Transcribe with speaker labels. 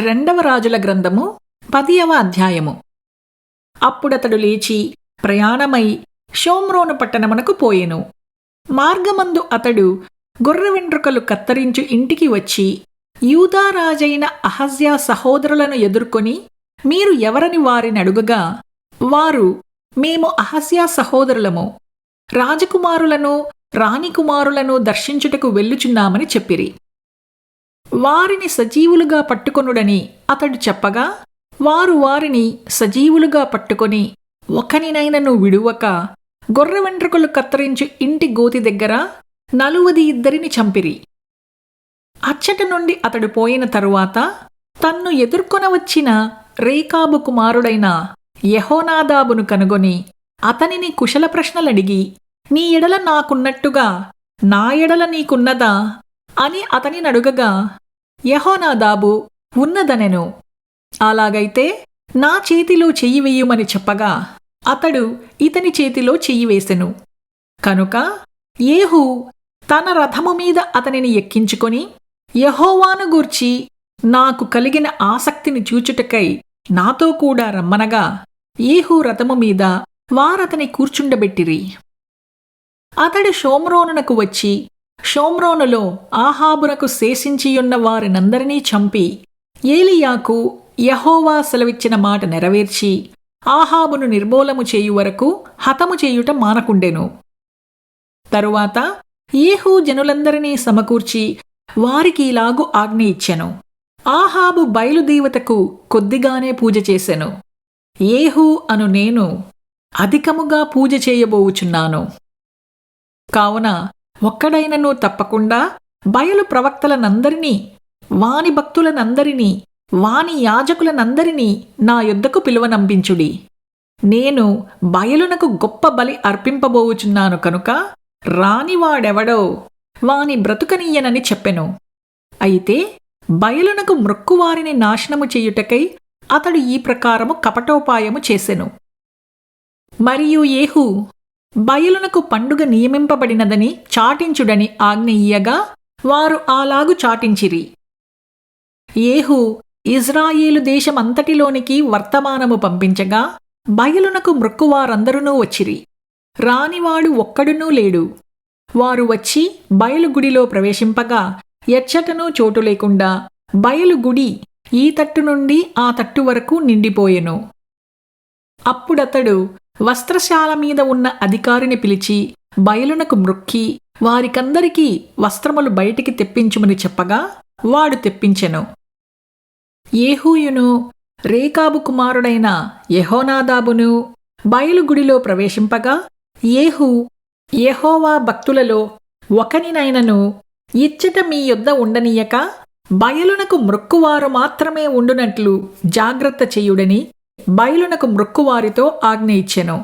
Speaker 1: రెండవ రాజుల గ్రంథము 10వ అధ్యాయము. అప్పుడతడు లేచి ప్రయాణమై షోమ్రోను పట్టణమునకు పోయెను. మార్గమందు అతడు గొర్రె వెంట్రుకలు కత్తరించు ఇంటికి వచ్చి యూదారాజైన అహజ్యా సహోదరులను ఎదుర్కొని మీరు ఎవరని వారిని అడుగగా, వారు మేము అహజ్యా సహోదరులము, రాజకుమారులను రాణికుమారులను దర్శించుటకు వెళ్ళుచున్నామని చెప్పిరి. వారిని సజీవులుగా పట్టుకొనుడని అతడు చెప్పగా, వారు వారిని సజీవులుగా పట్టుకొని ఒకనినైనను విడువక గొర్రె వెంట్రుకలు కత్తిరించు ఇంటి గోతి దగ్గర 42 చంపిరి. అచ్చట నుండి అతడు పోయిన తరువాత తన్ను ఎదుర్కొనవచ్చిన రేకాబు కుమారుడైన యెహోనాదాబును కనుగొని అతనిని కుశల ప్రశ్నలడిగి, నీ ఎడల నాకున్నట్టుగా నా ఎడల నీకున్నదా అని అతనినడుగగా, యెహోనాదాబు ఉన్నదనెను. అలాగైతే నా చేతిలో చెయ్యి వెయ్యుమని చెప్పగా అతడు ఇతని చేతిలో చెయ్యి వేసెను. కనుక యేహూ తన రథము మీద అతనిని ఎక్కించుకొని, యెహోవాను గూర్చి నాకు కలిగిన ఆసక్తిని చూచుటకై నాతో కూడా రమ్మనగా, యేహూ రథము మీద వారతని కూర్చుండబెట్టిరి. అతడు షోమ్రోనునకు వచ్చి షోమ్రోనులో ఆహాబునకు శేషించియున్న వారినందరినీ చంపి ఏలీయాకు యెహోవా సెలవిచ్చిన మాట నెరవేర్చి ఆహాబును నిర్మూలము చేయు వరకు హతము చేయుట మానకుండెను. తరువాత యేహూ జనులందరినీ సమకూర్చి వారికి ఇలాగు ఆజ్ఞ ఇచ్చెను. ఆహాబు బయలుదేవతకు కొద్దిగానే పూజ చేసెను. యేహూ అను నేను అధికముగా పూజ చేయబోవుచున్నాను. కావున ఒక్కడైనను తప్పకుండా బయలు ప్రవక్తలనందరినీ, వాని భక్తులనందరినీ, వాని యాజకులనందరినీ నా యొద్దకు పిలువనంపించుడి. నేను బయలునకు గొప్ప బలి అర్పింపబోవుచున్నాను కనుక రానివాడెవడో వాని బ్రతుకనీయనని చెప్పెను. అయితే బయలునకు మ్రొక్కువారిని నాశనము చేయుటకై అతడు ఈ ప్రకారము కపటోపాయము చేసెను. మరియు యేహూ బయలునకు పండుగ నియమింపబడినదని చాటించుడని ఆజ్ఞ ఇయ్యగా వారు అలాగు చాటించిరి. యేహూ ఇజ్రాయేలు దేశమంతటిలోనికి వర్తమానము పంపించగా బయలునకు మ్రొక్కువారందరూ వచ్చిరి. రానివాడు ఒక్కడునూ లేడు. వారు వచ్చి బయలుగుడిలో ప్రవేశింపగా ఎచ్చటనూ చోటు లేకుండా బయలుగుడి ఈ తట్టు నుండి ఆ తట్టు వరకు నిండిపోయెను. అప్పుడతడు వస్త్రశాల మీద ఉన్న అధికారిని పిలిచి బయలునకు మ్రొక్కి వారికందరికీ వస్త్రములు బయటికి తెప్పించుమని చెప్పగా వాడు తెప్పించెను. యేహూయును రేకాబు కుమారుడైన యెహోనాదాబును బయలుగుడిలో ప్రవేశింపగా యేహూ యెహోవా భక్తులలో ఒకనినైనను ఇచ్చట మీ యొద్ద ఉండనీయక బయలునకు మ్రొక్కువారు మాత్రమే ఉండునట్లు జాగ్రత్త చేయుడని బయలునకు మ్రొక్కువారితో ఆజ్ఞ ఇచ్చెను.